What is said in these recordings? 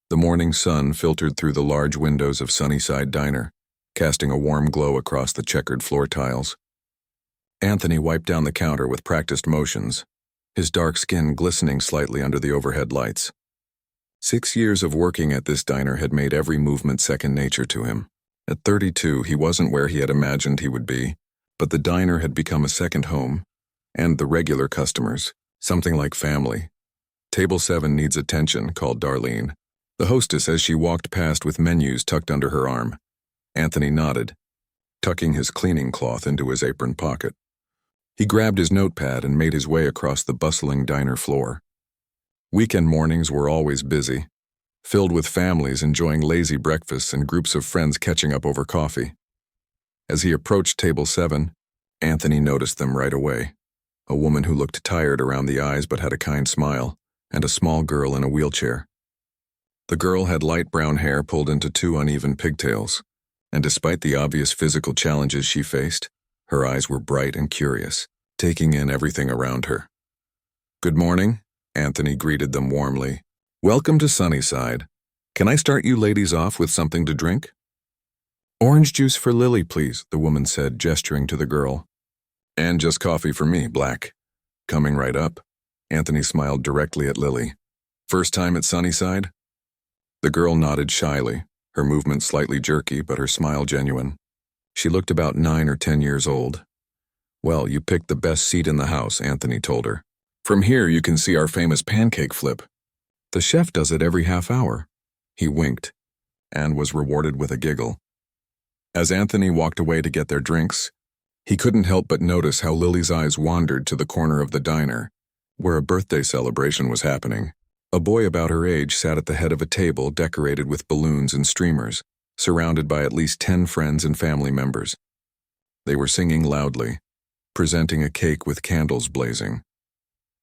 The morning sun filtered through the large windows of Sunnyside Diner, casting a warm glow across the checkered floor tiles. Anthony wiped down the counter with practiced motions, his dark skin glistening slightly under the overhead lights. 6 years of working at this diner had made every movement second nature to him. At 32, he wasn't where he had imagined he would be, but the diner had become a second home, and the regular customers, something like family. Table 7 needs attention, called Darlene, the hostess, as she walked past with menus tucked under her arm. Anthony nodded, tucking his cleaning cloth into his apron pocket. He grabbed his notepad and made his way across the bustling diner floor. Weekend mornings were always busy, filled with families enjoying lazy breakfasts and groups of friends catching up over coffee. As he approached Table 7, Anthony noticed them right away. A woman who looked tired around the eyes but had a kind smile, and a small girl in a wheelchair. The girl had light brown hair pulled into 2 uneven pigtails, and despite the obvious physical challenges she faced, her eyes were bright and curious, taking in everything around her. "Good morning," Anthony greeted them warmly. "Welcome to Sunnyside. Can I start you ladies off with something to drink?" "Orange juice for Lily, please," the woman said, gesturing to the girl. "And just coffee for me, black." Coming right up, Anthony smiled directly at Lily. "First time at Sunnyside?" The girl nodded shyly, her movement slightly jerky but her smile genuine. She looked about 9 or 10 years old. "Well, you picked the best seat in the house," Anthony told her. "From here you can see our famous pancake flip. The chef does it every half hour." He winked, and was rewarded with a giggle. As Anthony walked away to get their drinks, he couldn't help but notice how Lily's eyes wandered to the corner of the diner, where a birthday celebration was happening. A boy about her age sat at the head of a table decorated with balloons and streamers, surrounded by at least 10 friends and family members. They were singing loudly, presenting a cake with candles blazing.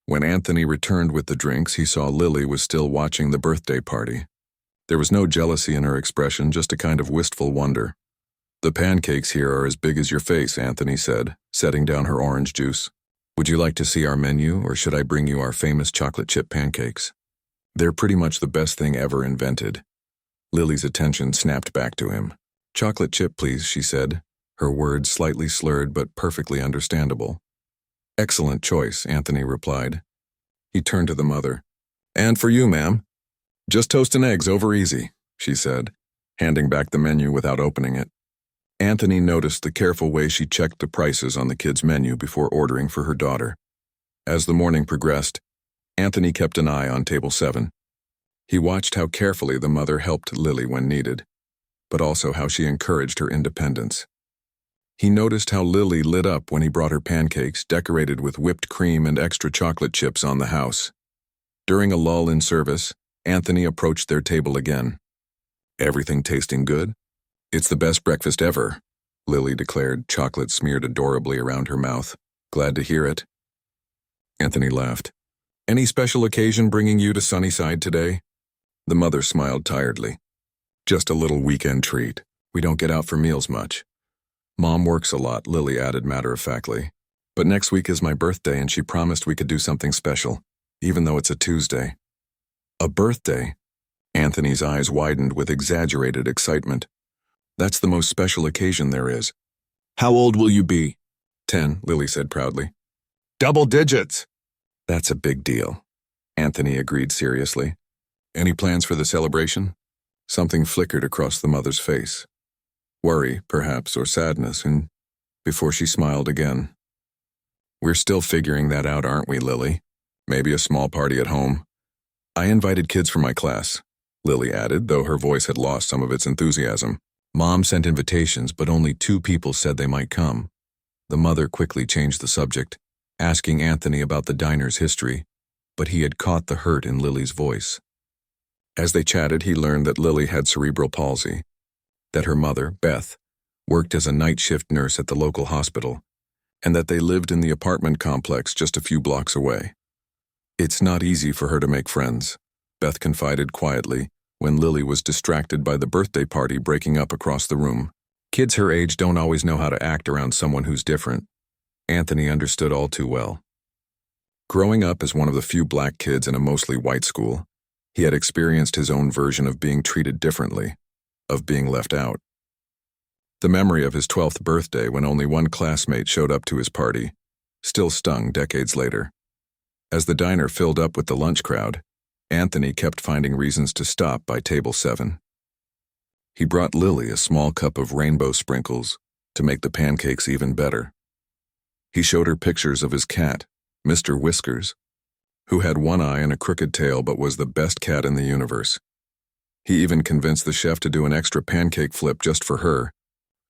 When Anthony returned with the drinks, he saw Lily was still watching the birthday party. There was no jealousy in her expression, just a kind of wistful wonder. "The pancakes here are as big as your face," Anthony said, setting down her orange juice. "Would you like to see our menu, or should I bring you our famous chocolate chip pancakes? They're pretty much the best thing ever invented." Lily's attention snapped back to him. "Chocolate chip, please," she said, her words slightly slurred but perfectly understandable. "Excellent choice," Anthony replied. He turned to the mother. "And for you, ma'am." "Just toast and eggs over easy," she said, handing back the menu without opening it. Anthony noticed the careful way she checked the prices on the kids' menu before ordering for her daughter. As the morning progressed, Anthony kept an eye on Table 7. He watched how carefully the mother helped Lily when needed, but also how she encouraged her independence. He noticed how Lily lit up when he brought her pancakes decorated with whipped cream and extra chocolate chips on the house. During a lull in service, Anthony approached their table again. "Everything tasting good? It's the best breakfast ever," Lily declared, chocolate smeared adorably around her mouth. "Glad to hear it." Anthony laughed. "Any special occasion bringing you to Sunnyside today?" The mother smiled tiredly. "Just a little weekend treat. We don't get out for meals much." "Mom works a lot," Lily added matter-of-factly. "But next week is my birthday and she promised we could do something special, even though it's a Tuesday." "A birthday?" Anthony's eyes widened with exaggerated excitement. "That's the most special occasion there is." "How old will you be?" 10, Lily said proudly. "Double digits!" "That's a big deal," Anthony agreed seriously. "Any plans for the celebration?" Something flickered across the mother's face. Worry, perhaps, or sadness, and before she smiled again. "We're still figuring that out, aren't we, Lily? Maybe a small party at home." "I invited kids from my class," Lily added, though her voice had lost some of its enthusiasm. "Mom sent invitations, but only 2 people said they might come." The mother quickly changed the subject, asking Anthony about the diner's history, but he had caught the hurt in Lily's voice. As they chatted, he learned that Lily had cerebral palsy, that her mother, Beth, worked as a night shift nurse at the local hospital, and that they lived in the apartment complex just a few blocks away. "It's not easy for her to make friends," Beth confided quietly when Lily was distracted by the birthday party breaking up across the room. "Kids her age don't always know how to act around someone who's different." Anthony understood all too well. Growing up as one of the few black kids in a mostly white school, He had experienced his own version of being treated differently, of being left out. The memory of his 12th birthday, when only one classmate showed up to his party, still stung decades later. As the diner filled up with the lunch crowd, Anthony kept finding reasons to stop by table 7. He brought Lily a small cup of rainbow sprinkles to make the pancakes even better. He showed her pictures of his cat, Mr. Whiskers, who had one eye and a crooked tail but was the best cat in the universe. He even convinced the chef to do an extra pancake flip just for her,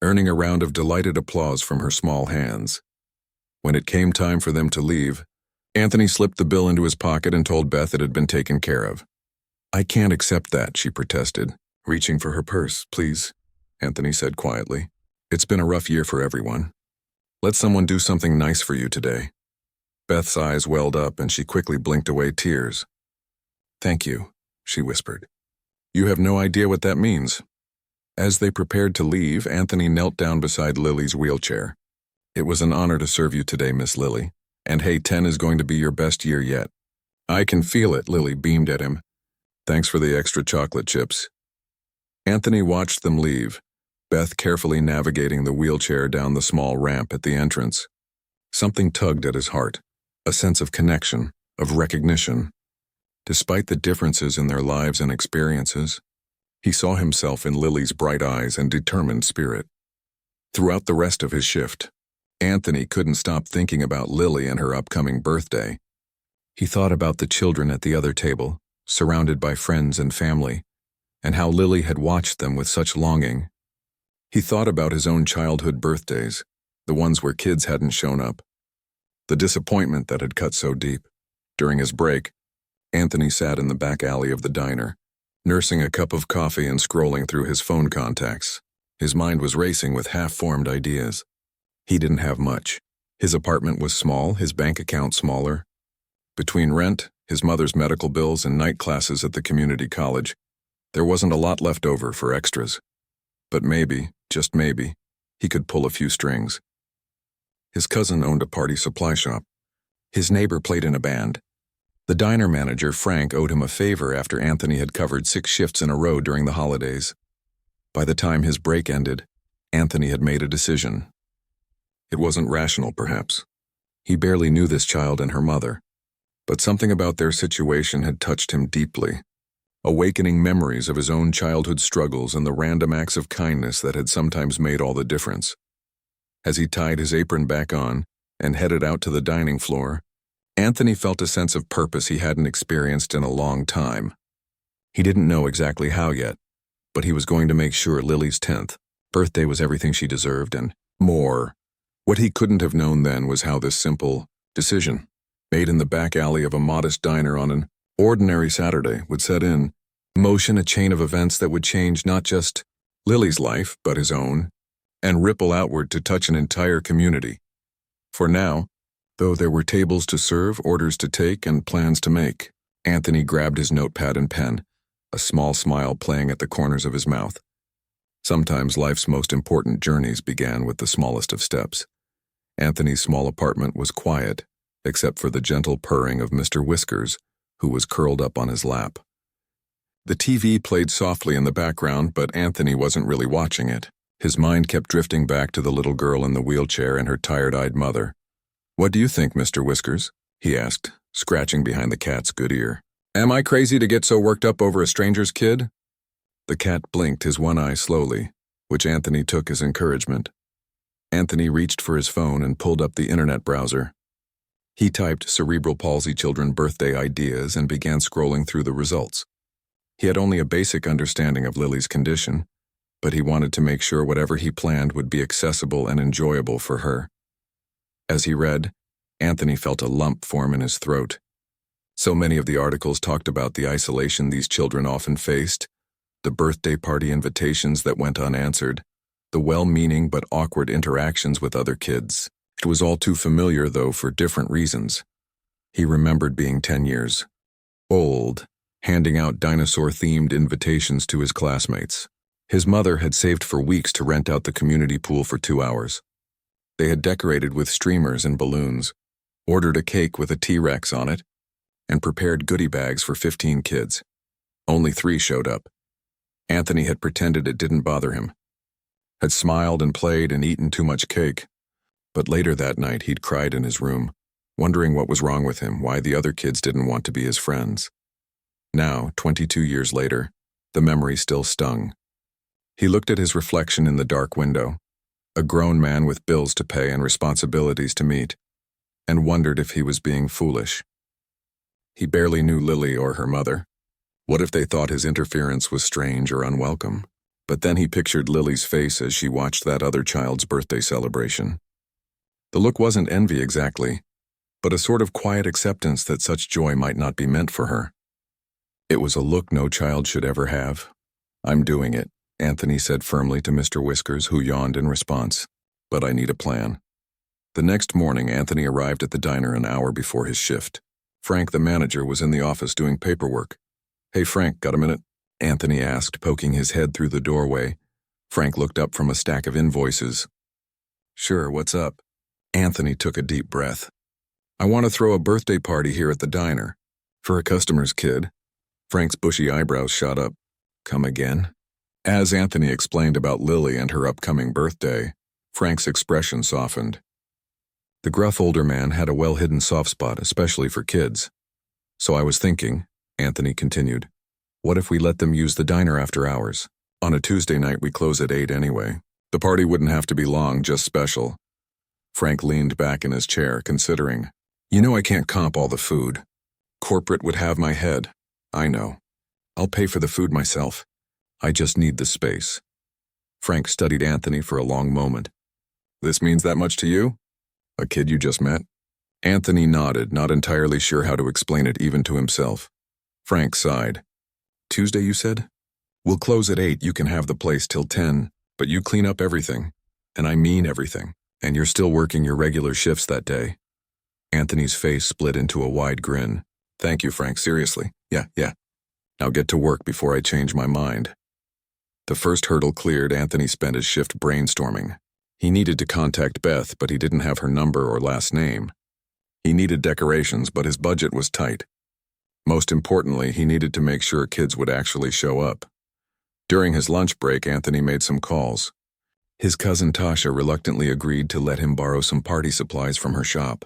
earning a round of delighted applause from her small hands. When it came time for them to leave, Anthony slipped the bill into his pocket and told Beth it had been taken care of. "I can't accept that," she protested, reaching for her purse. "Please," Anthony said quietly. "It's been a rough year for everyone. Let someone do something nice for you today." Beth's eyes welled up and she quickly blinked away tears. "Thank you," she whispered. "You have no idea what that means." As they prepared to leave, Anthony knelt down beside Lily's wheelchair. "It was an honor to serve you today, Miss Lily. And hey, 10 is going to be your best year yet." "I can feel it," Lily beamed at him. "Thanks for the extra chocolate chips." Anthony watched them leave, Beth carefully navigating the wheelchair down the small ramp at the entrance. Something tugged at his heart, a sense of connection, of recognition. Despite the differences in their lives and experiences, he saw himself in Lily's bright eyes and determined spirit. Throughout the rest of his shift, Anthony couldn't stop thinking about Lily and her upcoming birthday. He thought about the children at the other table, surrounded by friends and family, and how Lily had watched them with such longing. He thought about his own childhood birthdays, the ones where kids hadn't shown up. The disappointment that had cut so deep. During his break, Anthony sat in the back alley of the diner, nursing a cup of coffee and scrolling through his phone contacts. His mind was racing with half-formed ideas. He didn't have much. His apartment was small, his bank account smaller. Between rent, his mother's medical bills, and night classes at the community college, there wasn't a lot left over for extras. But maybe, just maybe, he could pull a few strings. His cousin owned a party supply shop. His neighbor played in a band. The diner manager, Frank, owed him a favor after Anthony had covered 6 shifts in a row during the holidays. By the time his break ended, Anthony had made a decision. It wasn't rational, perhaps. He barely knew this child and her mother, but something about their situation had touched him deeply, awakening memories of his own childhood struggles and the random acts of kindness that had sometimes made all the difference. As he tied his apron back on and headed out to the dining floor, Anthony felt a sense of purpose he hadn't experienced in a long time. He didn't know exactly how yet, but he was going to make sure Lily's 10th birthday was everything she deserved and more. What he couldn't have known then was how this simple decision, made in the back alley of a modest diner on an ordinary Saturday, would set in motion a chain of events that would change not just Lily's life, but his own, and ripple outward to touch an entire community. For now, though there were tables to serve, orders to take, and plans to make, Anthony grabbed his notepad and pen, a small smile playing at the corners of his mouth. Sometimes life's most important journeys began with the smallest of steps. Anthony's small apartment was quiet, except for the gentle purring of Mr. Whiskers, who was curled up on his lap. The TV played softly in the background, but Anthony wasn't really watching it. His mind kept drifting back to the little girl in the wheelchair and her tired-eyed mother. "What do you think, Mr. Whiskers?" he asked, scratching behind the cat's good ear. "Am I crazy to get so worked up over a stranger's kid?" The cat blinked his one eye slowly, which Anthony took as encouragement. Anthony reached for his phone and pulled up the internet browser. He typed cerebral palsy children birthday ideas and began scrolling through the results. He had only a basic understanding of Lily's condition, but he wanted to make sure whatever he planned would be accessible and enjoyable for her. As he read, Anthony felt a lump form in his throat. So many of the articles talked about the isolation these children often faced, the birthday party invitations that went unanswered, the well-meaning but awkward interactions with other kids. It was all too familiar, though, for different reasons. He remembered being 10 years old, handing out dinosaur-themed invitations to his classmates. His mother had saved for weeks to rent out the community pool for 2 hours. They had decorated with streamers and balloons, ordered a cake with a T-Rex on it, and prepared goodie bags for 15 kids. Only 3 showed up. Anthony had pretended it didn't bother him, had smiled and played and eaten too much cake. But later that night he'd cried in his room, wondering what was wrong with him, why the other kids didn't want to be his friends. Now, 22 years later, the memory still stung. He looked at his reflection in the dark window, a grown man with bills to pay and responsibilities to meet, and wondered if he was being foolish. He barely knew Lily or her mother. What if they thought his interference was strange or unwelcome? But then he pictured Lily's face as she watched that other child's birthday celebration. The look wasn't envy exactly, but a sort of quiet acceptance that such joy might not be meant for her. It was a look no child should ever have. "I'm doing it," Anthony said firmly to Mr. Whiskers, who yawned in response. "But I need a plan." The next morning, Anthony arrived at the diner an hour before his shift. Frank, the manager, was in the office doing paperwork. "Hey, Frank, got a minute?" Anthony asked, poking his head through the doorway. Frank looked up from a stack of invoices. "Sure, what's up?" Anthony took a deep breath. "I want to throw a birthday party here at the diner. For a customer's kid." Frank's bushy eyebrows shot up. "Come again?" As Anthony explained about Lily and her upcoming birthday, Frank's expression softened. The gruff older man had a well-hidden soft spot, especially for kids. "So I was thinking," Anthony continued, "what if we let them use the diner after hours? On a Tuesday night we close at 8 anyway. The party wouldn't have to be long, just special." Frank leaned back in his chair, considering. "You know I can't comp all the food. Corporate would have my head. I know. I'll pay for the food myself. I just need the space." Frank studied Anthony for a long moment. "This means that much to you? A kid you just met?" Anthony nodded, not entirely sure how to explain it even to himself. Frank sighed. "Tuesday, you said? We'll close at 8, you can have the place till 10, but you clean up everything. And I mean everything. And you're still working your regular shifts that day." Anthony's face split into a wide grin. "Thank you, Frank, seriously. Yeah. Now get to work before I change my mind." The first hurdle cleared, Anthony spent his shift brainstorming. He needed to contact Beth, but he didn't have her number or last name. He needed decorations, but his budget was tight. Most importantly, he needed to make sure kids would actually show up. During his lunch break, Anthony made some calls. His cousin Tasha reluctantly agreed to let him borrow some party supplies from her shop.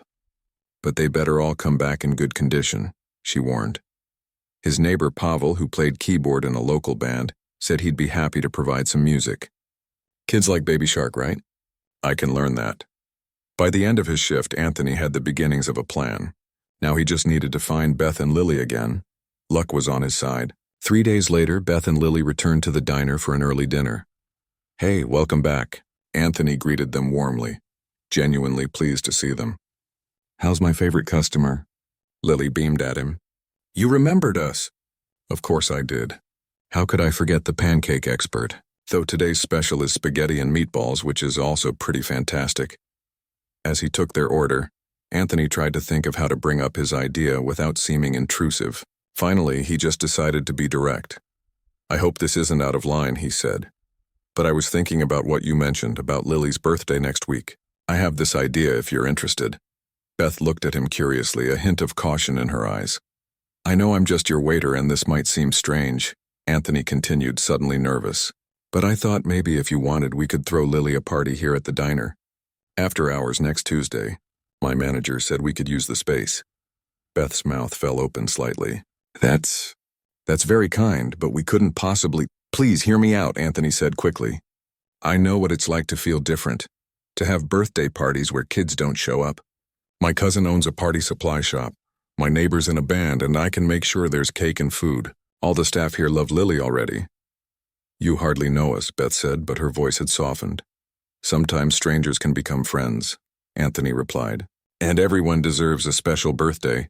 "But they better all come back in good condition," she warned. His neighbor Pavel, who played keyboard in a local band, said he'd be happy to provide some music. "Kids like Baby Shark, right? I can learn that." By the end of his shift, Anthony had the beginnings of a plan. Now he just needed to find Beth and Lily again. Luck was on his side. 3 days later, Beth and Lily returned to the diner for an early dinner. "Hey, welcome back." Anthony greeted them warmly, genuinely pleased to see them. "How's my favorite customer?" Lily beamed at him. "You remembered us." "Of course I did. How could I forget the pancake expert? Though today's special is spaghetti and meatballs, which is also pretty fantastic." As he took their order, Anthony tried to think of how to bring up his idea without seeming intrusive. Finally, he just decided to be direct. "I hope this isn't out of line," he said. "But I was thinking about what you mentioned about Lily's birthday next week. I have this idea if you're interested." Beth looked at him curiously, a hint of caution in her eyes. "I know I'm just your waiter and this might seem strange," Anthony continued, suddenly nervous. "But I thought maybe if you wanted we could throw Lily a party here at the diner. After hours next Tuesday. My manager said we could use the space." Beth's mouth fell open slightly. That's very kind, but we couldn't possibly—" "Please hear me out," Anthony said quickly. "I know what it's like to feel different, to have birthday parties where kids don't show up. My cousin owns a party supply shop. My neighbor's in a band, and I can make sure there's cake and food. All the staff here love Lily already." "You hardly know us," Beth said, but her voice had softened. "Sometimes strangers can become friends," Anthony replied. "And everyone deserves a special birthday."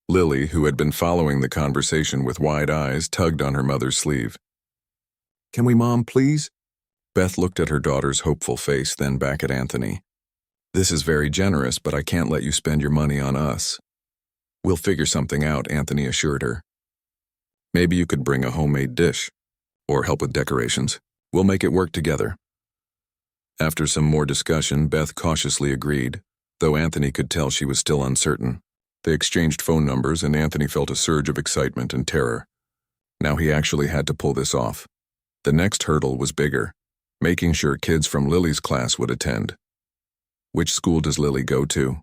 Lily, who had been following the conversation with wide eyes, tugged on her mother's sleeve. "Can we, Mom, please?" Beth looked at her daughter's hopeful face, then back at Anthony. "This is very generous, but I can't let you spend your money on us." "We'll figure something out," Anthony assured her. "Maybe you could bring a homemade dish, or help with decorations. We'll make it work together." After some more discussion, Beth cautiously agreed, though Anthony could tell she was still uncertain. They exchanged phone numbers, and Anthony felt a surge of excitement and terror. Now he actually had to pull this off. The next hurdle was bigger, making sure kids from Lily's class would attend. "Which school does Lily go to?"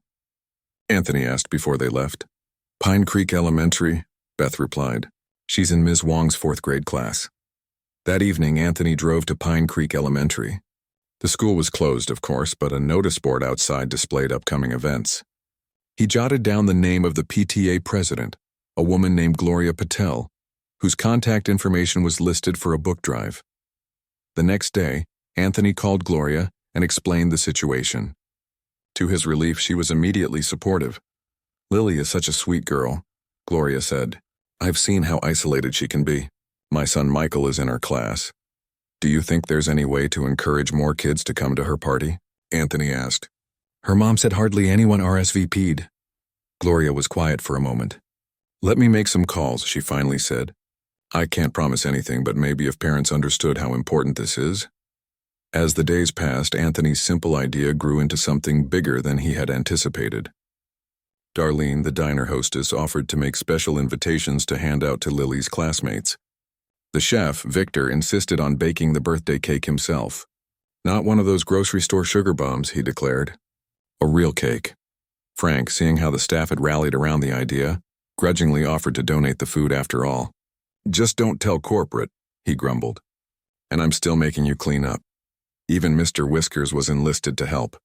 Anthony asked before they left. "Pine Creek Elementary," Beth replied. "She's in Ms. Wong's 4th grade class." That evening, Anthony drove to Pine Creek Elementary. The school was closed, of course, but a notice board outside displayed upcoming events. He jotted down the name of the PTA president, a woman named Gloria Patel, whose contact information was listed for a book drive. The next day, Anthony called Gloria and explained the situation. To his relief, she was immediately supportive. "Lily is such a sweet girl," Gloria said. "I've seen how isolated she can be. My son Michael is in her class. Do you think there's any way to encourage more kids to come to her party?" Anthony asked. "Her mom said hardly anyone RSVP'd." Gloria was quiet for a moment. "Let me make some calls," she finally said. "I can't promise anything, but maybe if parents understood how important this is." As the days passed, Anthony's simple idea grew into something bigger than he had anticipated. Darlene, the diner hostess, offered to make special invitations to hand out to Lily's classmates. The chef, Victor, insisted on baking the birthday cake himself. "Not one of those grocery store sugar bombs," he declared. "A real cake." Frank, seeing how the staff had rallied around the idea, grudgingly offered to donate the food after all. "Just don't tell corporate," he grumbled. "And I'm still making you clean up." Even Mr. Whiskers was enlisted to help,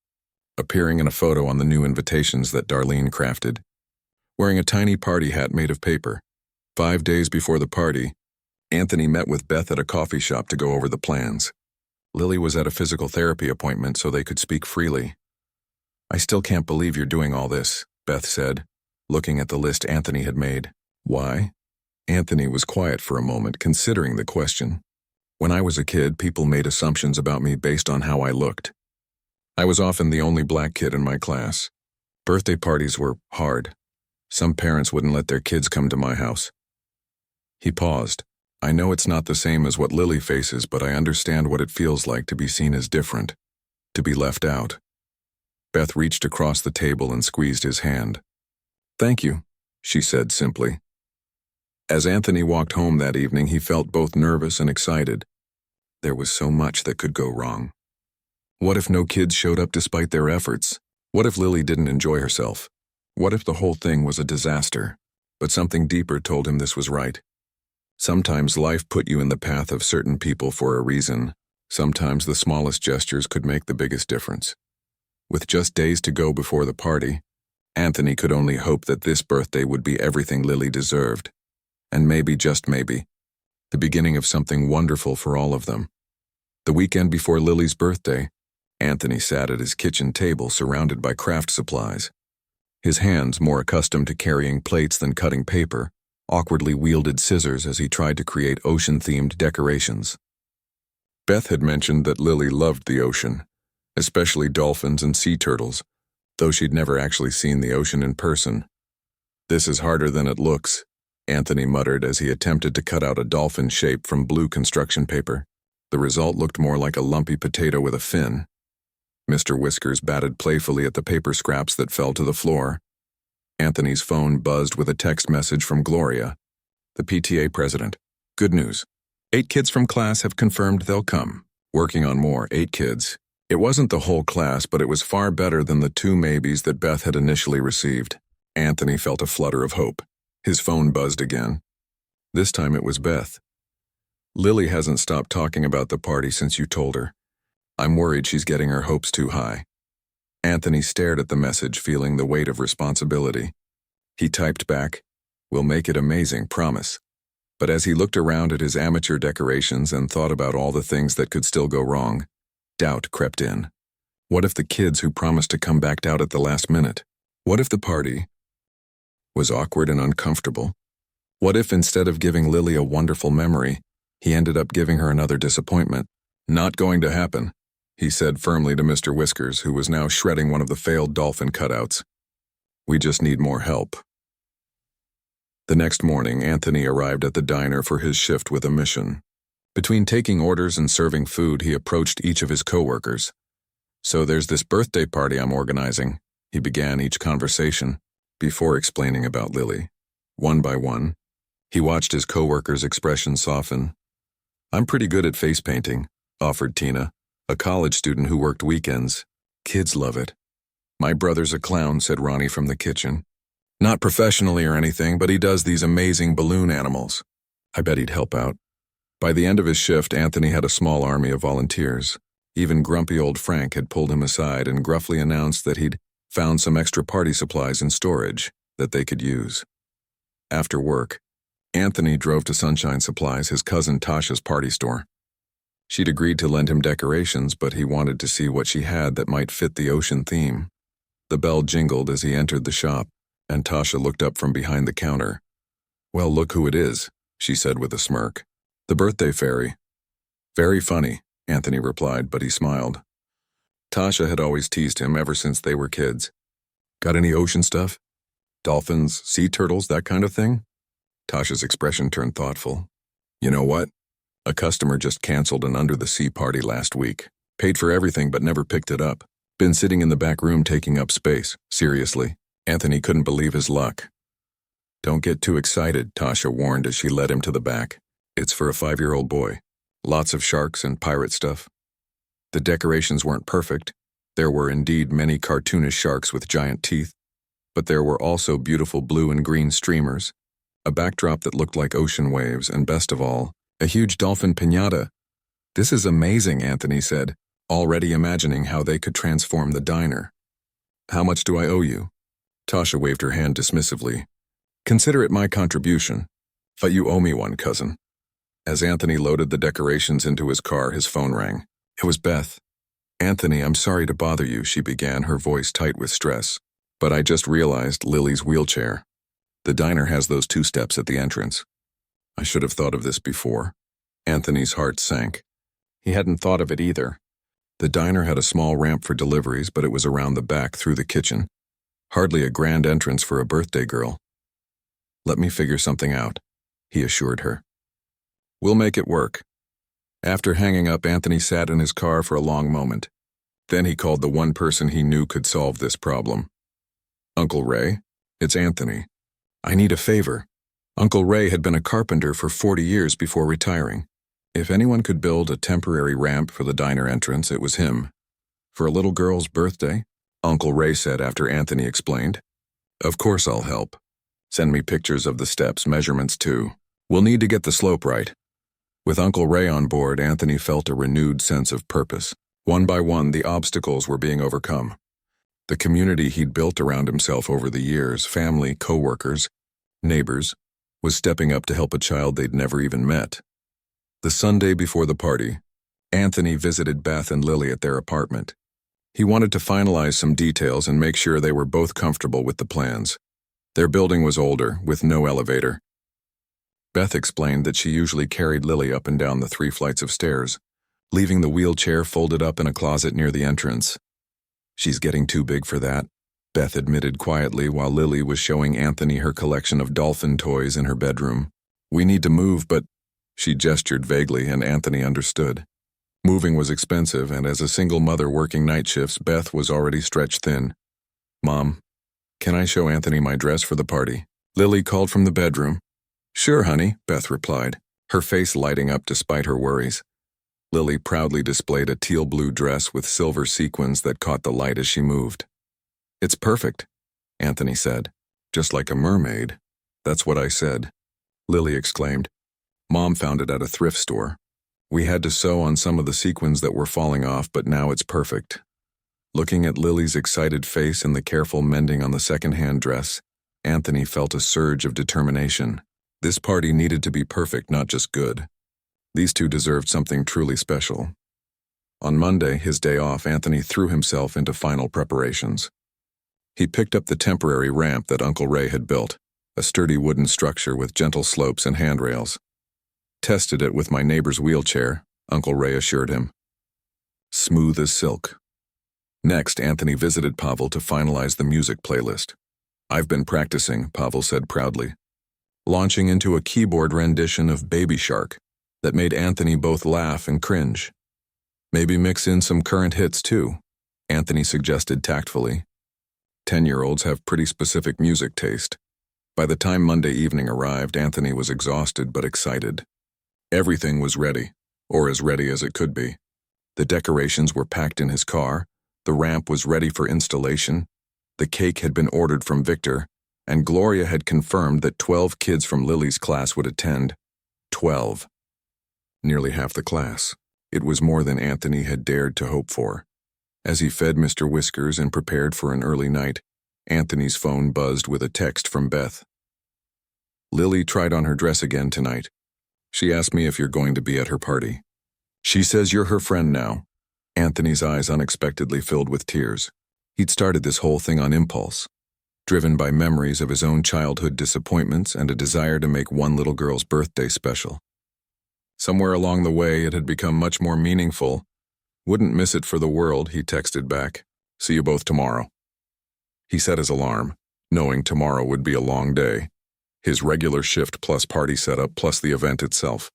appearing in a photo on the new invitations that Darlene crafted, wearing a tiny party hat made of paper. 5 days before the party, Anthony met with Beth at a coffee shop to go over the plans. Lily was at a physical therapy appointment so they could speak freely. "I still can't believe you're doing all this," Beth said, looking at the list Anthony had made. "Why?" Anthony was quiet for a moment, considering the question. "When I was a kid, people made assumptions about me based on how I looked. I was often the only black kid in my class. Birthday parties were hard. Some parents wouldn't let their kids come to my house." He paused. "I know it's not the same as what Lily faces, but I understand what it feels like to be seen as different, to be left out." Beth reached across the table and squeezed his hand. "Thank you," she said simply. As Anthony walked home that evening, he felt both nervous and excited. There was so much that could go wrong. What if no kids showed up despite their efforts? What if Lily didn't enjoy herself? What if the whole thing was a disaster? But something deeper told him this was right. Sometimes life put you in the path of certain people for a reason. Sometimes the smallest gestures could make the biggest difference. With just days to go before the party, Anthony could only hope that this birthday would be everything Lily deserved. And maybe, just maybe, the beginning of something wonderful for all of them. The weekend before Lily's birthday, Anthony sat at his kitchen table surrounded by craft supplies. His hands, more accustomed to carrying plates than cutting paper, awkwardly wielded scissors as he tried to create ocean-themed decorations. Beth had mentioned that Lily loved the ocean, especially dolphins and sea turtles, though she'd never actually seen the ocean in person. "This is harder than it looks," Anthony muttered as he attempted to cut out a dolphin shape from blue construction paper. The result looked more like a lumpy potato with a fin. Mr. Whiskers batted playfully at the paper scraps that fell to the floor. Anthony's phone buzzed with a text message from Gloria, the PTA president. "Good news. 8 kids from class have confirmed they'll come. Working on more, 8 kids. It wasn't the whole class, but it was far better than the 2 maybes that Beth had initially received." Anthony felt a flutter of hope. His phone buzzed again. This time it was Beth. "Lily hasn't stopped talking about the party since you told her. I'm worried she's getting her hopes too high." Anthony stared at the message, feeling the weight of responsibility. He typed back, "We'll make it amazing, promise." But as he looked around at his amateur decorations and thought about all the things that could still go wrong, doubt crept in. What if the kids who promised to come backed out at the last minute? What if the party was awkward and uncomfortable? What if instead of giving Lily a wonderful memory, he ended up giving her another disappointment? "Not going to happen," he said firmly to Mr. Whiskers, who was now shredding one of the failed dolphin cutouts. "We just need more help." The next morning, Anthony arrived at the diner for his shift with a mission. Between taking orders and serving food, he approached each of his coworkers. "So there's this birthday party I'm organizing," he began each conversation, before explaining about Lily. One by one, He watched his coworker's expression soften. "I'm pretty good at face painting," offered Tina, a college student who worked weekends. "Kids love it." "My brother's a clown," said Ronnie from the kitchen. "Not professionally or anything, but he does these amazing balloon animals. I bet he'd help out." By the end of his shift, Anthony had a small army of volunteers. Even grumpy old Frank had pulled him aside and gruffly announced that he'd found some extra party supplies in storage that they could use. After work, Anthony drove to Sunshine Supplies, his cousin Tasha's party store. She'd agreed to lend him decorations, but he wanted to see what she had that might fit the ocean theme. The bell jingled as he entered the shop, and Tasha looked up from behind the counter. "Well, look who it is," she said with a smirk. "The birthday fairy." "Very funny," Anthony replied, but he smiled. Tasha had always teased him ever since they were kids. "Got any ocean stuff? Dolphins, sea turtles, that kind of thing?" Tasha's expression turned thoughtful. "You know what? A customer just canceled an under-the-sea party last week. Paid for everything but never picked it up. Been sitting in the back room taking up space. Seriously." Anthony couldn't believe his luck. "Don't get too excited," Tasha warned as she led him to the back. "It's for a 5-year-old boy. Lots of sharks and pirate stuff." The decorations weren't perfect. There were indeed many cartoonish sharks with giant teeth, but there were also beautiful blue and green streamers, a backdrop that looked like ocean waves, and best of all, a huge dolphin piñata. "This is amazing," Anthony said, already imagining how they could transform the diner. "How much do I owe you?" Tasha waved her hand dismissively. "Consider it my contribution. But you owe me one, cousin." As Anthony loaded the decorations into his car, his phone rang. It was Beth. "Anthony, I'm sorry to bother you," she began, her voice tight with stress. "But I just realized Lily's wheelchair. The diner has those 2 steps at the entrance. I should have thought of this before." Anthony's heart sank. He hadn't thought of it either. The diner had a small ramp for deliveries, but it was around the back through the kitchen. Hardly a grand entrance for a birthday girl. "Let me figure something out," he assured her. "We'll make it work." After hanging up, Anthony sat in his car for a long moment. Then he called the one person he knew could solve this problem. "Uncle Ray, it's Anthony. I need a favor." Uncle Ray had been a carpenter for 40 years before retiring. If anyone could build a temporary ramp for the diner entrance, it was him. "For a little girl's birthday?" Uncle Ray said after Anthony explained. "Of course I'll help. Send me pictures of the steps, measurements too. We'll need to get the slope right." With Uncle Ray on board, Anthony felt a renewed sense of purpose. One by one, the obstacles were being overcome. The community he'd built around himself over the years, family, co-workers, neighbors, was stepping up to help a child they'd never even met. The Sunday before the party, Anthony visited Beth and Lily at their apartment. He wanted to finalize some details and make sure they were both comfortable with the plans. Their building was older, with no elevator. Beth explained that she usually carried Lily up and down the 3 flights of stairs, leaving the wheelchair folded up in a closet near the entrance. "She's getting too big for that," Beth admitted quietly while Lily was showing Anthony her collection of dolphin toys in her bedroom. "We need to move, but—" She gestured vaguely, and Anthony understood. Moving was expensive, and as a single mother working night shifts, Beth was already stretched thin. "Mom, can I show Anthony my dress for the party?" Lily called from the bedroom. "Sure, honey," Beth replied, her face lighting up despite her worries. Lily proudly displayed a teal-blue dress with silver sequins that caught the light as she moved. "It's perfect," Anthony said. "Just like a mermaid." "That's what I said," Lily exclaimed. "Mom found it at a thrift store. We had to sew on some of the sequins that were falling off, but now it's perfect." Looking at Lily's excited face and the careful mending on the second-hand dress, Anthony felt a surge of determination. This party needed to be perfect, not just good. These two deserved something truly special. On Monday, his day off, Anthony threw himself into final preparations. He picked up the temporary ramp that Uncle Ray had built, a sturdy wooden structure with gentle slopes and handrails. "Tested it with my neighbor's wheelchair," Uncle Ray assured him. "Smooth as silk." Next, Anthony visited Pavel to finalize the music playlist. "I've been practicing," Pavel said proudly, launching into a keyboard rendition of Baby Shark that made Anthony both laugh and cringe. "Maybe mix in some current hits too," Anthony suggested tactfully. 10-year-olds have pretty specific music taste. By the time Monday evening arrived, Anthony was exhausted but excited. Everything was ready, or as ready as it could be. The decorations were packed in his car, the ramp was ready for installation, the cake had been ordered from Victor, and Gloria had confirmed that 12 kids from Lily's class would attend. 12. Nearly half the class. It was more than Anthony had dared to hope for. As he fed Mr. Whiskers and prepared for an early night, Anthony's phone buzzed with a text from Beth. Lily tried on her dress again tonight. She asked me if you're going to be at her party. She says you're her friend now. Anthony's eyes unexpectedly filled with tears. He'd started this whole thing on impulse, driven by memories of his own childhood disappointments and a desire to make one little girl's birthday special. Somewhere along the way, it had become much more meaningful. Wouldn't miss it for the world, he texted back. See you both tomorrow. He set his alarm, knowing tomorrow would be a long day. His regular shift plus party setup plus the event itself.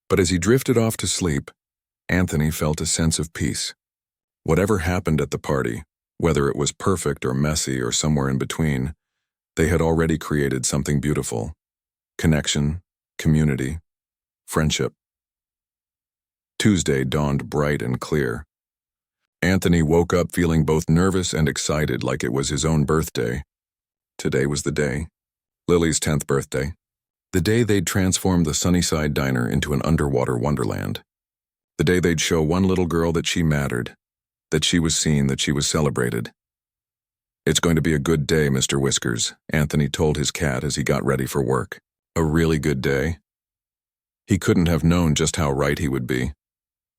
But as he drifted off to sleep, Anthony felt a sense of peace. Whatever happened at the party, whether it was perfect or messy or somewhere in between, they had already created something beautiful. Connection, community, friendship. Tuesday dawned bright and clear. Anthony woke up feeling both nervous and excited like it was his own birthday. Today was the day. Lily's 10th birthday. The day they'd transform the Sunnyside Diner into an underwater wonderland. The day they'd show one little girl that she mattered, that she was seen, that she was celebrated. It's going to be a good day, Mr. Whiskers, Anthony told his cat as he got ready for work. A really good day. He couldn't have known just how right he would be.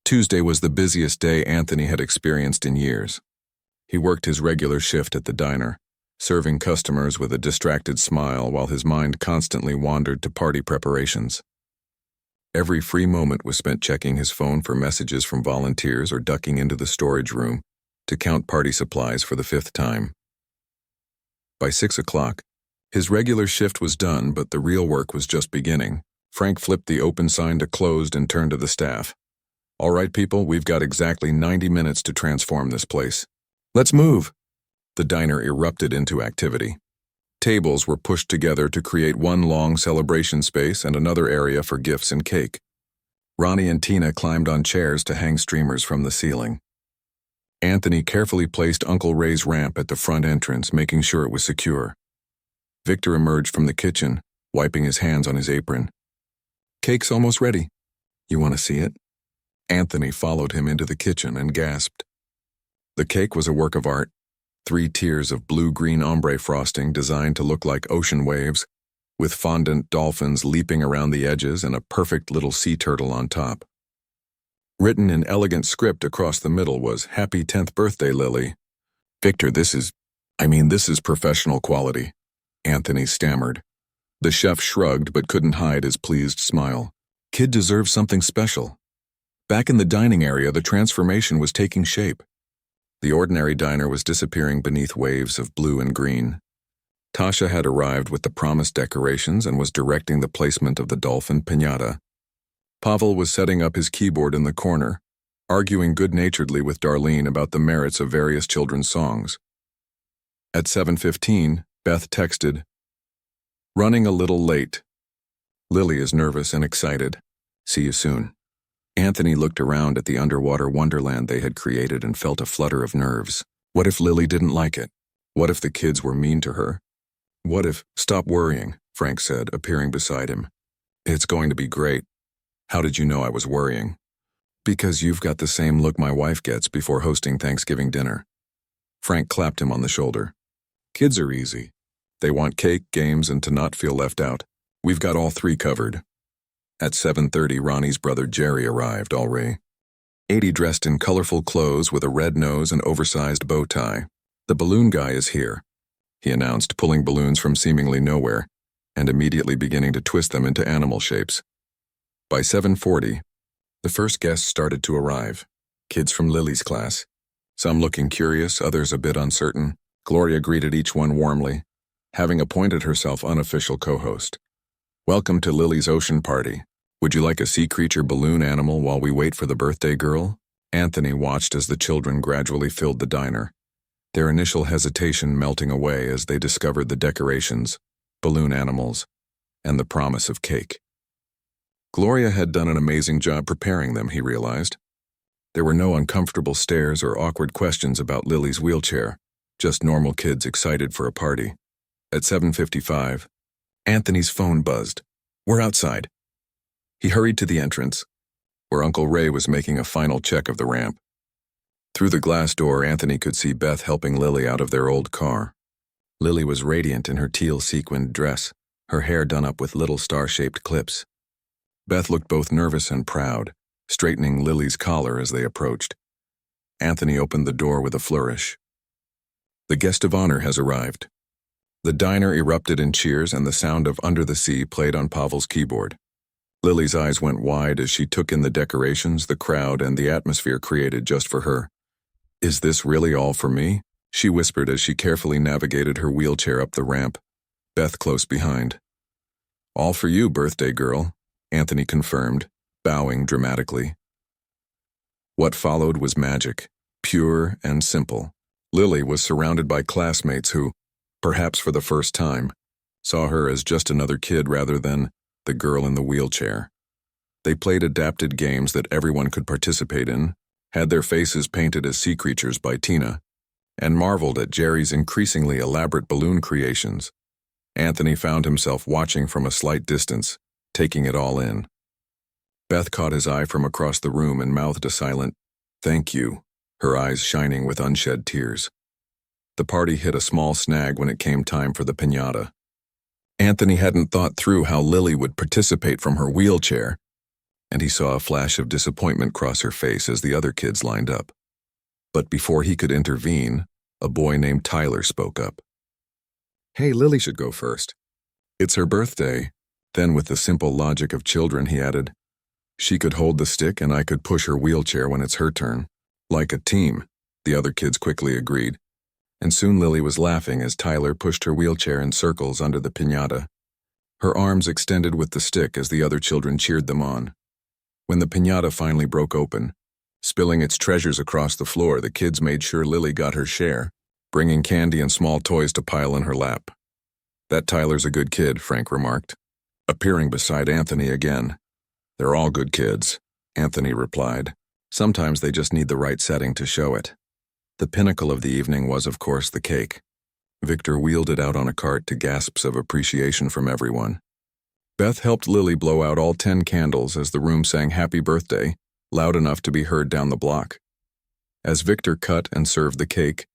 Tuesday was the busiest day Anthony had experienced in years. He worked his regular shift at the diner, serving customers with a distracted smile while his mind constantly wandered to party preparations. Every free moment was spent checking his phone for messages from volunteers or ducking into the storage room to count party supplies for the 5th time. By 6 o'clock, his regular shift was done, but the real work was just beginning. Frank flipped the open sign to closed and turned to the staff. All right, people, we've got exactly 90 minutes to transform this place. Let's move! The diner erupted into activity. Tables were pushed together to create one long celebration space and another area for gifts and cake. Ronnie and Tina climbed on chairs to hang streamers from the ceiling. Anthony carefully placed Uncle Ray's ramp at the front entrance, making sure it was secure. Victor emerged from the kitchen, wiping his hands on his apron. Cake's almost ready. You want to see it? Anthony followed him into the kitchen and gasped. The cake was a work of art. 3 tiers of blue-green ombre frosting designed to look like ocean waves, with fondant dolphins leaping around the edges and a perfect little sea turtle on top. Written in elegant script across the middle was, "Happy 10th birthday, Lily." Victor, this is professional quality, Anthony stammered. The chef shrugged but couldn't hide his pleased smile. Kid deserves something special. Back in the dining area, the transformation was taking shape. The ordinary diner was disappearing beneath waves of blue and green. Tasha had arrived with the promised decorations and was directing the placement of the dolphin piñata. Pavel was setting up his keyboard in the corner, arguing good-naturedly with Darlene about the merits of various children's songs. At 7:15, Beth texted, "Running a little late. Lily is nervous and excited. See you soon." Anthony looked around at the underwater wonderland they had created and felt a flutter of nerves. What if Lily didn't like it? What if the kids were mean to her? What if— "Stop worrying," Frank said, appearing beside him. "It's going to be great." "How did you know I was worrying?" "Because you've got the same look my wife gets before hosting Thanksgiving dinner." Frank clapped him on the shoulder. "Kids are easy. They want cake, games, and to not feel left out. We've got all 3 covered." At 7:30, Ronnie's brother Jerry arrived, already. 80 dressed in colorful clothes with a red nose and oversized bow tie. "The balloon guy is here," he announced, pulling balloons from seemingly nowhere, and immediately beginning to twist them into animal shapes. By 7:40, the first guests started to arrive. Kids from Lily's class. Some looking curious, others a bit uncertain. Gloria greeted each one warmly, having appointed herself unofficial co-host. "Welcome to Lily's ocean party. Would you like a sea creature balloon animal while we wait for the birthday girl?" Anthony watched as the children gradually filled the diner, their initial hesitation melting away as they discovered the decorations, balloon animals, and the promise of cake. Gloria had done an amazing job preparing them, he realized. There were no uncomfortable stares or awkward questions about Lily's wheelchair, just normal kids excited for a party. At 7:55, Anthony's phone buzzed. "We're outside." He hurried to the entrance, where Uncle Ray was making a final check of the ramp. Through the glass door, Anthony could see Beth helping Lily out of their old car. Lily was radiant in her teal sequined dress, her hair done up with little star-shaped clips. Beth looked both nervous and proud, straightening Lily's collar as they approached. Anthony opened the door with a flourish. "The guest of honor has arrived." The diner erupted in cheers and the sound of Under the Sea played on Pavel's keyboard. Lily's eyes went wide as she took in the decorations, the crowd, and the atmosphere created just for her. "Is this really all for me?" she whispered as she carefully navigated her wheelchair up the ramp, Beth close behind. "All for you, birthday girl," Anthony confirmed, bowing dramatically. What followed was magic, pure and simple. Lily was surrounded by classmates who, perhaps for the first time, saw her as just another kid rather than the girl in the wheelchair. They played adapted games that everyone could participate in, had their faces painted as sea creatures by Tina, and marveled at Jerry's increasingly elaborate balloon creations. Anthony found himself watching from a slight distance, taking it all in. Beth caught his eye from across the room and mouthed a silent, "Thank you," her eyes shining with unshed tears. The party hit a small snag when it came time for the piñata. Anthony hadn't thought through how Lily would participate from her wheelchair, and he saw a flash of disappointment cross her face as the other kids lined up. But before he could intervene, a boy named Tyler spoke up. "Hey, Lily should go first. It's her birthday." Then with the simple logic of children, he added, "She could hold the stick and I could push her wheelchair when it's her turn." "Like a team," the other kids quickly agreed. And soon Lily was laughing as Tyler pushed her wheelchair in circles under the piñata. Her arms extended with the stick as the other children cheered them on. When the piñata finally broke open, spilling its treasures across the floor, the kids made sure Lily got her share, bringing candy and small toys to pile in her lap. "That Tyler's a good kid," Frank remarked, appearing beside Anthony again. "They're all good kids," Anthony replied. "Sometimes they just need the right setting to show it." The pinnacle of the evening was, of course, the cake. Victor wheeled it out on a cart to gasps of appreciation from everyone. Beth helped Lily blow out all 10 candles as the room sang "Happy Birthday," loud enough to be heard down the block. As Victor cut and served the cake,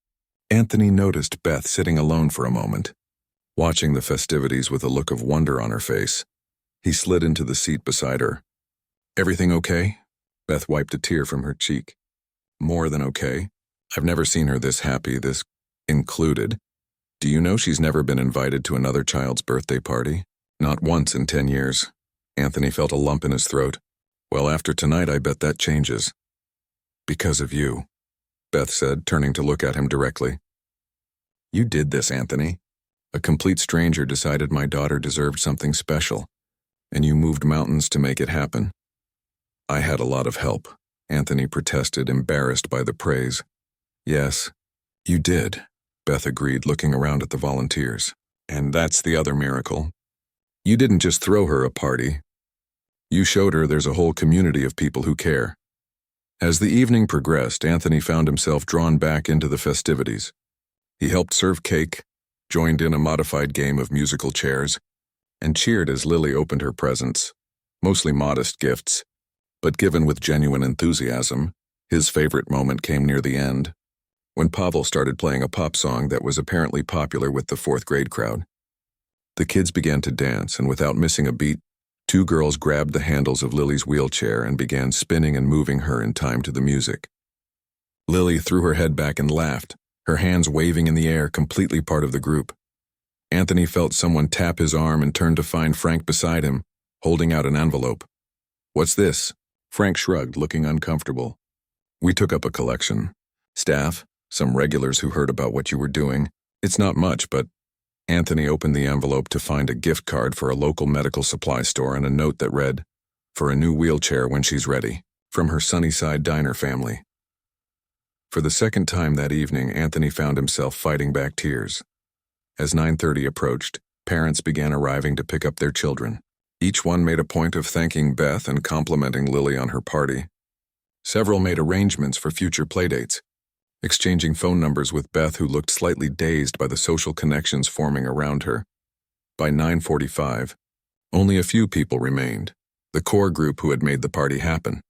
Anthony noticed Beth sitting alone for a moment, watching the festivities with a look of wonder on her face. He slid into the seat beside her. "Everything okay?" Beth wiped a tear from her cheek. "More than okay. I've never seen her this happy, this included. Do you know she's never been invited to another child's birthday party? Not once in 10 years. Anthony felt a lump in his throat. "Well, after tonight, I bet that changes." "Because of you," Beth said, turning to look at him directly. "You did this, Anthony. A complete stranger decided my daughter deserved something special, and you moved mountains to make it happen." "I had a lot of help," Anthony protested, embarrassed by the praise. "Yes, you did," Beth agreed, looking around at the volunteers. "And that's the other miracle. You didn't just throw her a party. You showed her there's a whole community of people who care." As the evening progressed, Anthony found himself drawn back into the festivities. He helped serve cake, joined in a modified game of musical chairs, and cheered as Lily opened her presents, mostly modest gifts, but given with genuine enthusiasm. His favorite moment came near the end, when Pavel started playing a pop song that was apparently popular with the 4th grade crowd. The kids began to dance, and without missing a beat, 2 girls grabbed the handles of Lily's wheelchair and began spinning and moving her in time to the music. Lily threw her head back and laughed, her hands waving in the air, completely part of the group. Anthony felt someone tap his arm and turned to find Frank beside him, holding out an envelope. "What's this?" Frank shrugged, looking uncomfortable. "We took up a collection. Staff, some regulars who heard about what you were doing. It's not much, but..." Anthony opened the envelope to find a gift card for a local medical supply store and a note that read, "For a new wheelchair when she's ready, from her Sunnyside Diner family." For the second time that evening, Anthony found himself fighting back tears. As 9:30 approached, parents began arriving to pick up their children. Each one made a point of thanking Beth and complimenting Lily on her party. Several made arrangements for future playdates, exchanging phone numbers with Beth, who looked slightly dazed by the social connections forming around her. By 9:45, only a few people remained, the core group who had made the party happen.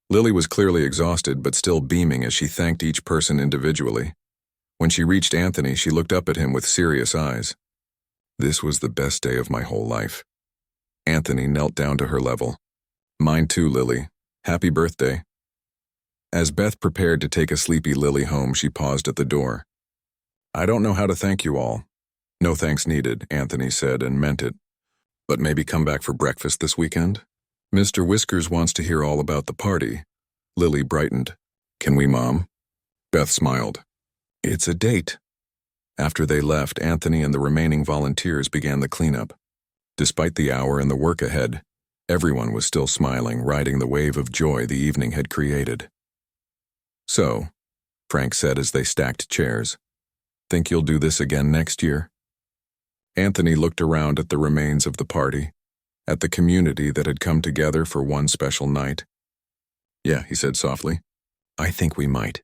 Lily was clearly exhausted but still beaming as she thanked each person individually. When she reached Anthony, she looked up at him with serious eyes. "This was the best day of my whole life." Anthony knelt down to her level. "Mine too, Lily. Happy birthday." As Beth prepared to take a sleepy Lily home, she paused at the door. "I don't know how to thank you all." "No thanks needed," Anthony said, and meant it. "But maybe come back for breakfast this weekend? Mr. Whiskers wants to hear all about the party." Lily brightened. "Can we, Mom?" Beth smiled. "It's a date." After they left, Anthony and the remaining volunteers began the cleanup. Despite the hour and the work ahead, everyone was still smiling, riding the wave of joy the evening had created. "So," Frank said as they stacked chairs, "think you'll do this again next year?" Anthony looked around at the remains of the party, at the community that had come together for one special night. "Yeah," he said softly, "I think we might."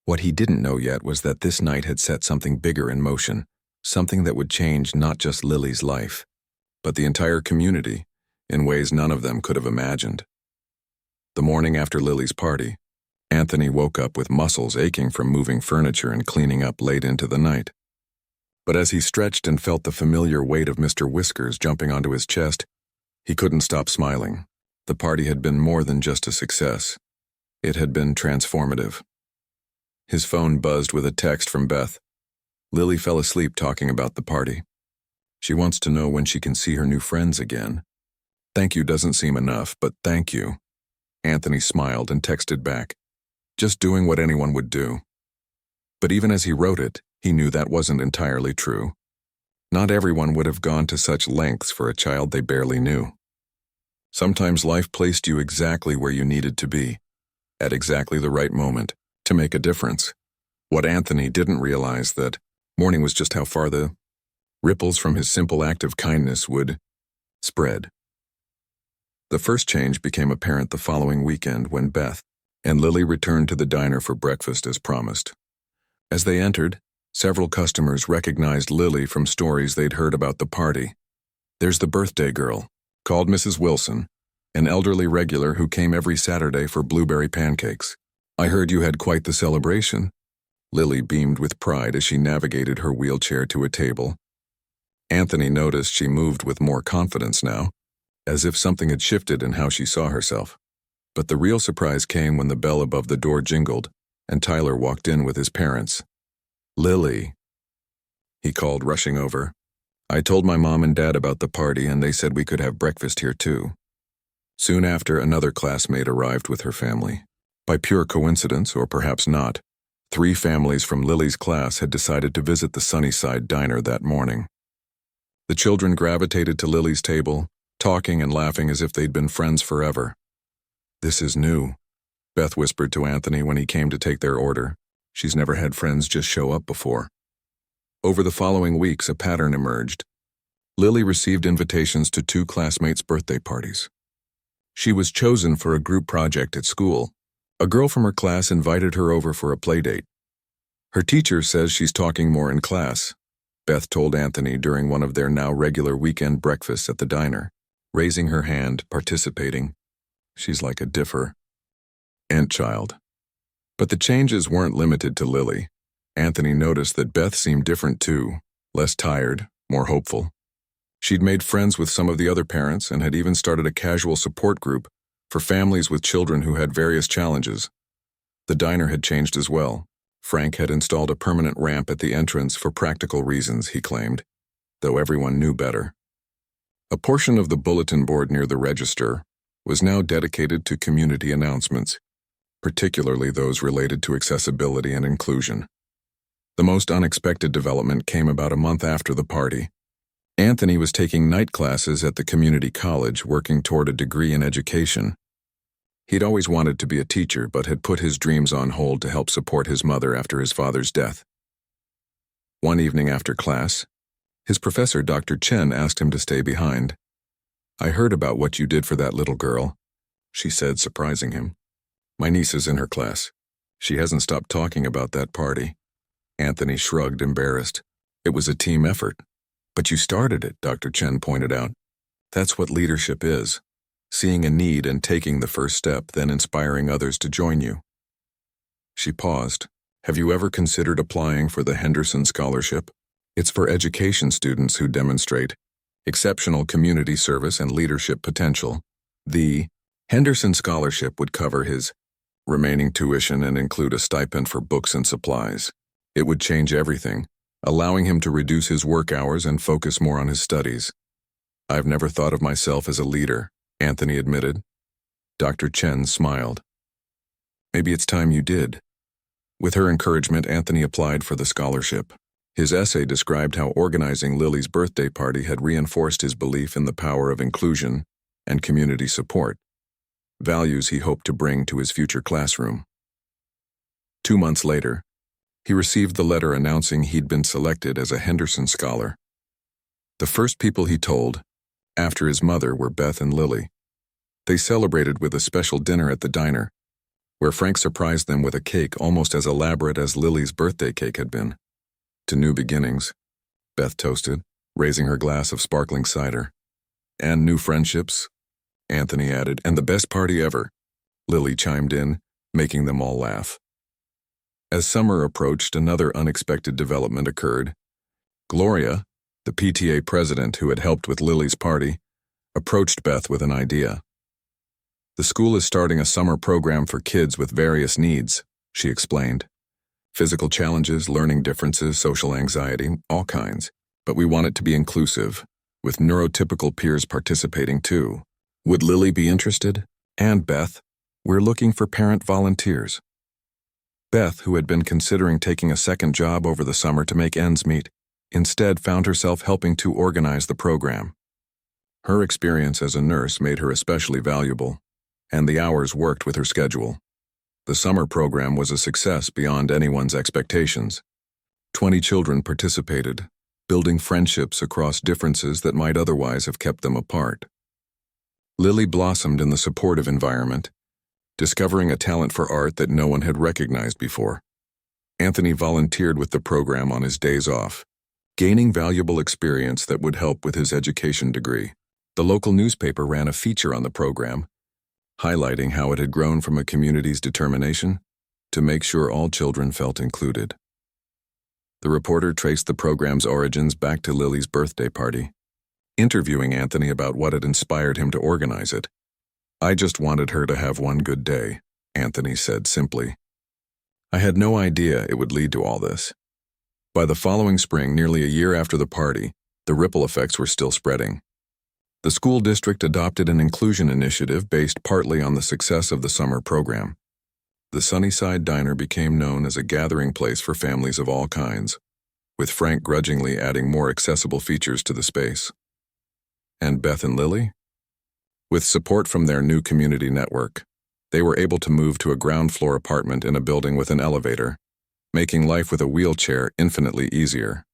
What he didn't know yet was that this night had set something bigger in motion, something that would change not just Lily's life, but the entire community, in ways none of them could have imagined. The morning after Lily's party, Anthony woke up with muscles aching from moving furniture and cleaning up late into the night. But as he stretched and felt the familiar weight of Mr. Whiskers jumping onto his chest, he couldn't stop smiling. The party had been more than just a success. It had been transformative. His phone buzzed with a text from Beth. Lily fell asleep talking about the party. She wants to know when she can see her new friends again. "Thank you doesn't seem enough, but thank you." Anthony smiled and texted back, "Just doing what anyone would do." But even as he wrote it, he knew that wasn't entirely true. Not everyone would have gone to such lengths for a child they barely knew. Sometimes life placed you exactly where you needed to be, at exactly the right moment, to make a difference. What Anthony didn't realize that morning was just how far the ripples from his simple act of kindness would spread. The first change became apparent the following weekend when Beth and Lily returned to the diner for breakfast as promised. As they entered, several customers recognized Lily from stories they'd heard about the party. "There's the birthday girl," called Mrs. Wilson, an elderly regular who came every Saturday for blueberry pancakes. "I heard you had quite the celebration." Lily beamed with pride as she navigated her wheelchair to a table. Anthony noticed she moved with more confidence now, as if something had shifted in how she saw herself. But the real surprise came when the bell above the door jingled, and Tyler walked in with his parents. "Lily," he called, rushing over. "I told my mom and dad about the party, and they said we could have breakfast here too." Soon after, another classmate arrived with her family. By pure coincidence, or perhaps not, 3 families from Lily's class had decided to visit the Sunnyside diner that morning. The children gravitated to Lily's table, talking and laughing as if they'd been friends forever. "This is new," Beth whispered to Anthony when he came to take their order. "She's never had friends just show up before." Over the following weeks, a pattern emerged. Lily received invitations to 2 classmates' birthday parties. She was chosen for a group project at school. A girl from her class invited her over for a playdate. "Her teacher says she's talking more in class," Beth told Anthony during one of their now regular weekend breakfasts at the diner, raising her hand, participating. "She's like a differ ant child." But the changes weren't limited to Lily. Anthony noticed that Beth seemed different too, less tired, more hopeful. She'd made friends with some of the other parents and had even started a casual support group for families with children who had various challenges. The diner had changed as well. Frank had installed a permanent ramp at the entrance for practical reasons, he claimed, though everyone knew better. A portion of the bulletin board near the register was now dedicated to community announcements, particularly those related to accessibility and inclusion. The most unexpected development came about a month after the party. Anthony was taking night classes at the community college, working toward a degree in education. He'd always wanted to be a teacher, but had put his dreams on hold to help support his mother after his father's death. One evening after class, His professor, Dr. Chen, asked him to stay behind. "I heard about what you did for that little girl," she said, surprising him. "My niece is in her class. She hasn't stopped talking about that party." Anthony shrugged, embarrassed. "It was a team effort." "But you started it," Dr. Chen pointed out. "That's what leadership is. Seeing a need and taking the first step, then inspiring others to join you." She paused. "Have you ever considered applying for the Henderson Scholarship? It's for education students who demonstrate exceptional community service and leadership potential. The Henderson Scholarship would cover his remaining tuition and include a stipend for books and supplies. It would change everything, allowing him to reduce his work hours and focus more on his studies." "I've never thought of myself as a leader," Anthony admitted. Dr. Chen smiled. "Maybe it's time you did." With her encouragement, Anthony applied for the scholarship. His essay described how organizing Lily's birthday party had reinforced his belief in the power of inclusion and community support, values he hoped to bring to his future classroom. 2 months later, he received the letter announcing he'd been selected as a Henderson Scholar. The first people he told, after his mother, were Beth and Lily. They celebrated with a special dinner at the diner, where Frank surprised them with a cake almost as elaborate as Lily's birthday cake had been. "To new beginnings," Beth toasted, raising her glass of sparkling cider. "And new friendships," Anthony added. "And the best party ever," Lily chimed in, making them all laugh. As summer approached, another unexpected development occurred. Gloria, the PTA president who had helped with Lily's party, approached Beth with an idea. "The school is starting a summer program for kids with various needs," she explained. "Physical challenges, learning differences, social anxiety, all kinds. But we want it to be inclusive, with neurotypical peers participating too. Would Lily be interested? And Beth? We're looking for parent volunteers." Beth, who had been considering taking a second job over the summer to make ends meet, instead found herself helping to organize the program. Her experience as a nurse made her especially valuable, and the hours worked with her schedule. The summer program was a success beyond anyone's expectations. 20 children participated, building friendships across differences that might otherwise have kept them apart. Lily blossomed in the supportive environment, discovering a talent for art that no one had recognized before. Anthony volunteered with the program on his days off, gaining valuable experience that would help with his education degree. The local newspaper ran a feature on the program, highlighting how it had grown from a community's determination to make sure all children felt included. The reporter traced the program's origins back to Lily's birthday party, interviewing Anthony about what had inspired him to organize it. "I just wanted her to have one good day," Anthony said simply. "I had no idea it would lead to all this." By the following spring, nearly a year after the party, the ripple effects were still spreading. The school district adopted an inclusion initiative based partly on the success of the summer program. The Sunnyside Diner became known as a gathering place for families of all kinds, with Frank grudgingly adding more accessible features to the space. And Beth and Lily? With support from their new community network, they were able to move to a ground-floor apartment in a building with an elevator, making life with a wheelchair infinitely easier.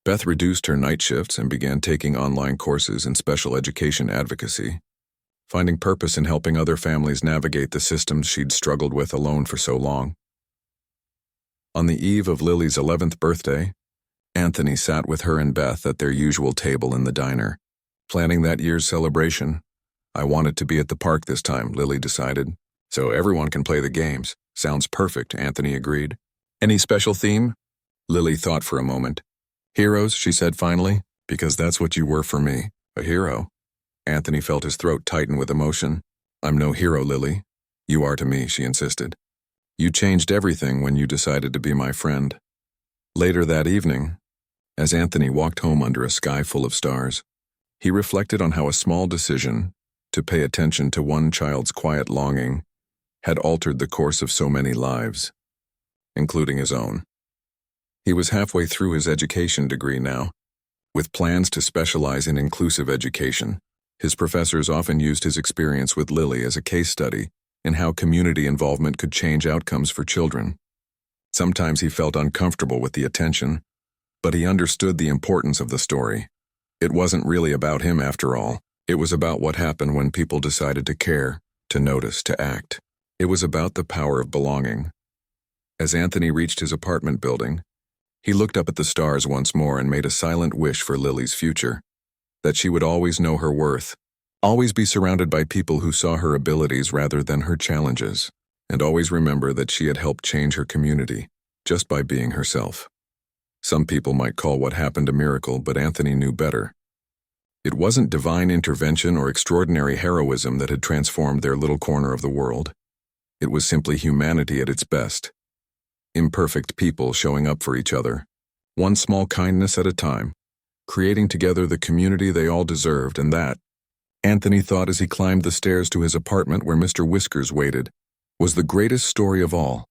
Beth reduced her night shifts and began taking online courses in special education advocacy, finding purpose in helping other families navigate the systems she'd struggled with alone for so long. On the eve of Lily's 11th birthday, Anthony sat with her and Beth at their usual table in the diner, planning that year's celebration. "I wanted to be at the park this time," Lily decided, "so everyone can play the games." "Sounds perfect," Anthony agreed. "Any special theme?" Lily thought for a moment. "Heroes," she said finally, "because that's what you were for me, a hero." Anthony felt his throat tighten with emotion. "I'm no hero, Lily. You are to me," she insisted. "You changed everything when you decided to be my friend." Later that evening, as Anthony walked home under a sky full of stars, he reflected on how a small decision to pay attention to one child's quiet longing had altered the course of so many lives, including his own. He was halfway through his education degree now, with plans to specialize in inclusive education. His professors often used his experience with Lily as a case study in how community involvement could change outcomes for children. Sometimes he felt uncomfortable with the attention, But he understood the importance of the story. It wasn't really about him after all. It was about what happened when people decided to care, to notice, to act. It was about the power of belonging. As Anthony reached his apartment building, he looked up at the stars once more and made a silent wish for Lily's future, that she would always know her worth, always be surrounded by people who saw her abilities rather than her challenges, and always remember that she had helped change her community just by being herself. Some people might call what happened a miracle, but Anthony knew better. It wasn't divine intervention or extraordinary heroism that had transformed their little corner of the world. It was simply humanity at its best. Imperfect people showing up for each other, one small kindness at a time, creating together the community they all deserved, and that, Anthony thought as he climbed the stairs to his apartment where Mr. Whiskers waited, was the greatest story of all.